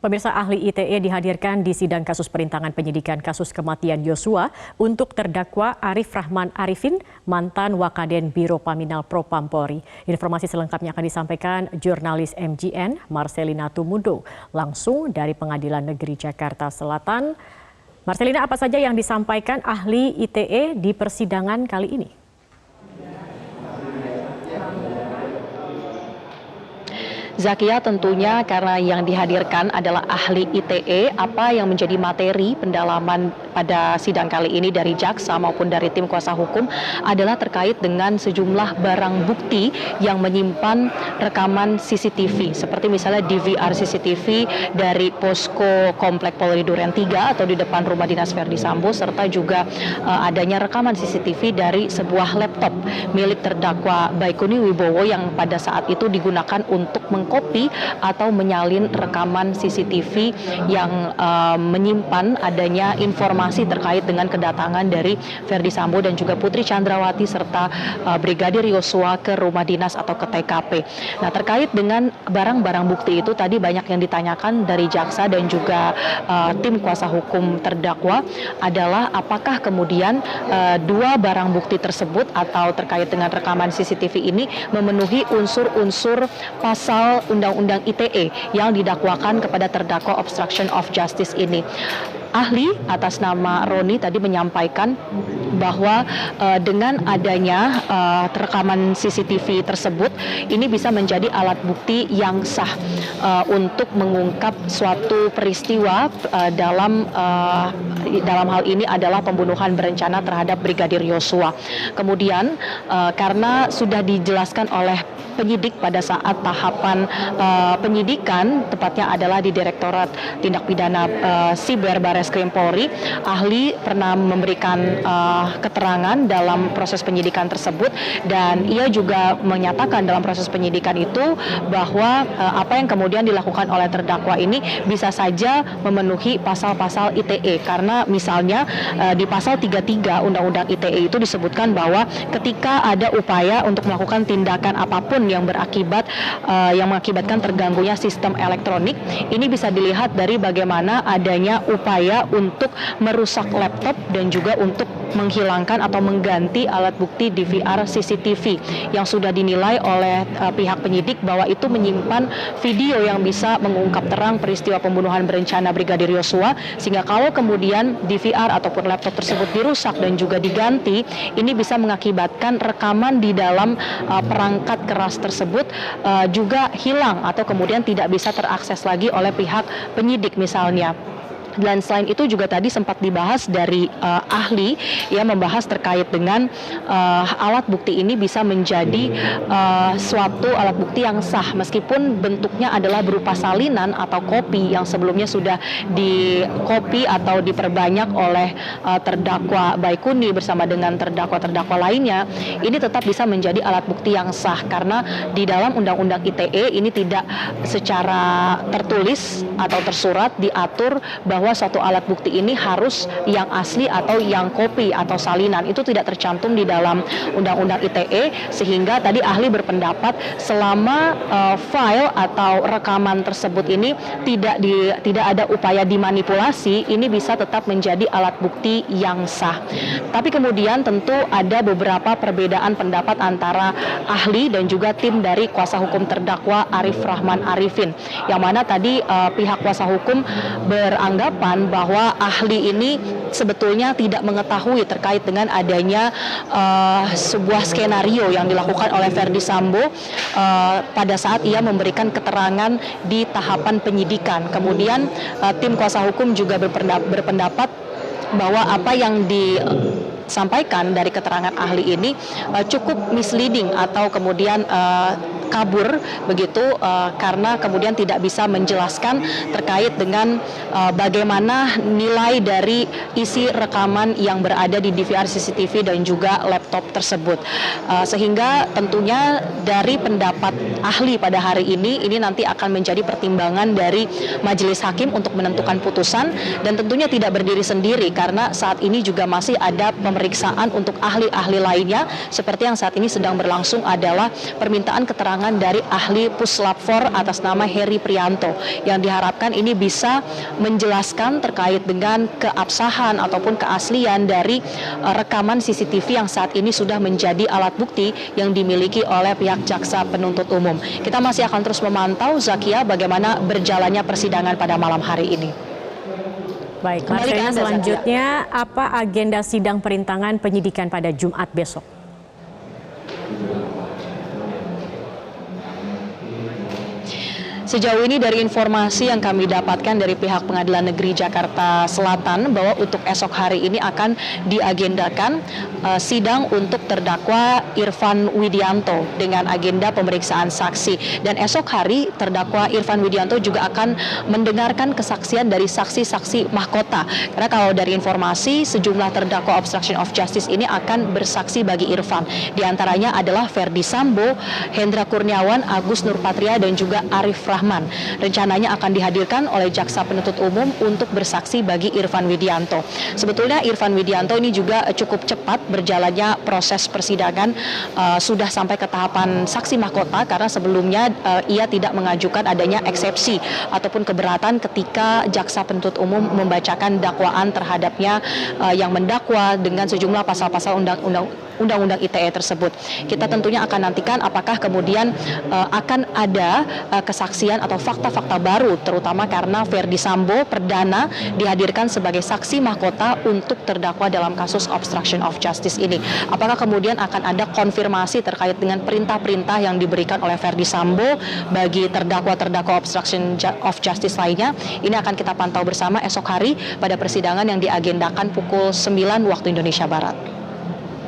Pemirsa, ahli ITE dihadirkan di sidang kasus perintangan penyidikan kasus kematian Yosua untuk terdakwa Arif Rahman Arifin, mantan Wakaden Biro Paminal Propam Polri. Informasi selengkapnya akan disampaikan jurnalis MGN Marcelina Tumudo langsung dari Pengadilan Negeri Jakarta Selatan. Marcelina, apa saja yang disampaikan ahli ITE di persidangan kali ini? Zakia, tentunya karena yang dihadirkan adalah ahli ITE, apa yang menjadi materi pendalaman pada sidang kali ini dari jaksa maupun dari tim kuasa hukum adalah terkait dengan sejumlah barang bukti yang menyimpan rekaman CCTV, seperti misalnya DVR CCTV dari posko Komplek Polri Duren 3 atau di depan rumah dinas Verdi Sambo, serta juga adanya rekaman CCTV dari sebuah laptop milik terdakwa Baikuni Wibowo yang pada saat itu digunakan untuk mengkopi atau menyalin rekaman CCTV yang menyimpan adanya informasi terkait dengan kedatangan dari Verdi Sambo dan juga Putri Chandrawati serta Brigadir Yosua ke rumah dinas atau ke TKP. Nah, terkait dengan barang-barang bukti itu tadi banyak yang ditanyakan dari jaksa dan juga tim kuasa hukum terdakwa adalah apakah kemudian dua barang bukti tersebut atau terkait dengan rekaman CCTV ini memenuhi unsur-unsur pasal Undang-Undang ITE yang didakwakan kepada terdakwa obstruction of justice ini. Ahli atas nama Roni tadi menyampaikan bahwa dengan adanya rekaman CCTV tersebut ini bisa menjadi alat bukti yang sah untuk mengungkap suatu peristiwa dalam hal ini adalah pembunuhan berencana terhadap Brigadir Yosua. Kemudian karena sudah dijelaskan oleh penyidik pada saat tahapan penyidikan, tepatnya adalah di Direktorat Tindak Pidana Siber Bareskrim Polri, ahli pernah memberikan keterangan dalam proses penyidikan tersebut dan ia juga menyatakan dalam proses penyidikan itu bahwa apa yang kemudian dilakukan oleh terdakwa ini bisa saja memenuhi pasal-pasal ITE, karena misalnya di pasal 33 Undang-Undang ITE itu disebutkan bahwa ketika ada upaya untuk melakukan tindakan apapun yang berakibat yang mengakibatkan terganggunya sistem elektronik, ini bisa dilihat dari bagaimana adanya upaya untuk merusak laptop dan juga untuk menghilangkan atau mengganti alat bukti DVR CCTV yang sudah dinilai oleh pihak penyidik bahwa itu menyimpan video yang bisa mengungkap terang peristiwa pembunuhan berencana Brigadir Yosua, sehingga kalau kemudian DVR ataupun laptop tersebut dirusak dan juga diganti, ini bisa mengakibatkan rekaman di dalam perangkat keras tersebut juga hilang atau kemudian tidak bisa terakses lagi oleh pihak penyidik misalnya. Dan selain itu juga tadi sempat dibahas dari ahli yang membahas terkait dengan alat bukti ini bisa menjadi suatu alat bukti yang sah meskipun bentuknya adalah berupa salinan atau kopi yang sebelumnya sudah dikopi atau diperbanyak oleh terdakwa Baikuni bersama dengan terdakwa-terdakwa lainnya. Ini tetap bisa menjadi alat bukti yang sah karena di dalam Undang-Undang ITE ini tidak secara tertulis atau tersurat diatur bahwa suatu alat bukti ini harus yang asli atau yang kopi atau salinan. Itu tidak tercantum di dalam Undang-Undang ITE, sehingga tadi ahli berpendapat selama file atau rekaman tersebut ini tidak ada upaya dimanipulasi, ini bisa tetap menjadi alat bukti yang sah. Tapi kemudian tentu ada beberapa perbedaan pendapat antara ahli dan juga tim dari kuasa hukum terdakwa Arif Rahman Arifin, yang mana tadi pihak kuasa hukum beranggapan bahwa ahli ini sebetulnya tidak mengetahui terkait dengan adanya sebuah skenario yang dilakukan oleh Verdi Sambo pada saat ia memberikan keterangan di tahapan penyidikan. Kemudian tim kuasa hukum juga berpendapat bahwa apa yang disampaikan dari keterangan ahli ini cukup misleading atau kemudian kabur begitu karena kemudian tidak bisa menjelaskan terkait dengan bagaimana nilai dari isi rekaman yang berada di DVR CCTV dan juga laptop tersebut. Sehingga tentunya dari pendapat ahli pada hari ini nanti akan menjadi pertimbangan dari majelis hakim untuk menentukan putusan, dan tentunya tidak berdiri sendiri karena saat ini juga masih ada pemeriksaan untuk ahli-ahli lainnya, seperti yang saat ini sedang berlangsung adalah permintaan keterangan keterangan dari ahli Puslap 4 atas nama Heri Prianto yang diharapkan ini bisa menjelaskan terkait dengan keabsahan ataupun keaslian dari rekaman CCTV yang saat ini sudah menjadi alat bukti yang dimiliki oleh pihak jaksa penuntut umum. Kita masih akan terus memantau, Zakia, bagaimana berjalannya persidangan pada malam hari ini. Baik, Marcelina, selanjutnya apa agenda sidang perintangan penyidikan pada Jumat besok? Sejauh ini dari informasi yang kami dapatkan dari pihak Pengadilan Negeri Jakarta Selatan bahwa untuk esok hari ini akan diagendakan sidang untuk terdakwa Irfan Widianto dengan agenda pemeriksaan saksi. Dan esok hari terdakwa Irfan Widianto juga akan mendengarkan kesaksian dari saksi-saksi mahkota. Karena kalau dari informasi sejumlah terdakwa obstruction of justice ini akan bersaksi bagi Irfan. Di antaranya adalah Ferdi Sambo, Hendra Kurniawan, Agus Nurpatria dan juga Arif Rahman. Rencananya akan dihadirkan oleh jaksa penuntut umum untuk bersaksi bagi Irfan Widianto. Sebetulnya Irfan Widianto ini juga cukup cepat berjalannya proses persidangan, sudah sampai ke tahapan saksi mahkota karena sebelumnya ia tidak mengajukan adanya eksepsi ataupun keberatan ketika jaksa penuntut umum membacakan dakwaan terhadapnya yang mendakwa dengan sejumlah pasal-pasal Undang-Undang ITE tersebut. Kita tentunya akan nantikan apakah kemudian akan ada kesaksian atau fakta-fakta baru, terutama karena Ferdi Sambo perdana dihadirkan sebagai saksi mahkota untuk terdakwa dalam kasus obstruction of justice ini. Apakah kemudian akan ada konfirmasi terkait dengan perintah-perintah yang diberikan oleh Ferdi Sambo bagi terdakwa-terdakwa obstruction of justice lainnya? Ini akan kita pantau bersama esok hari pada persidangan yang diagendakan pukul 9 waktu Indonesia Barat.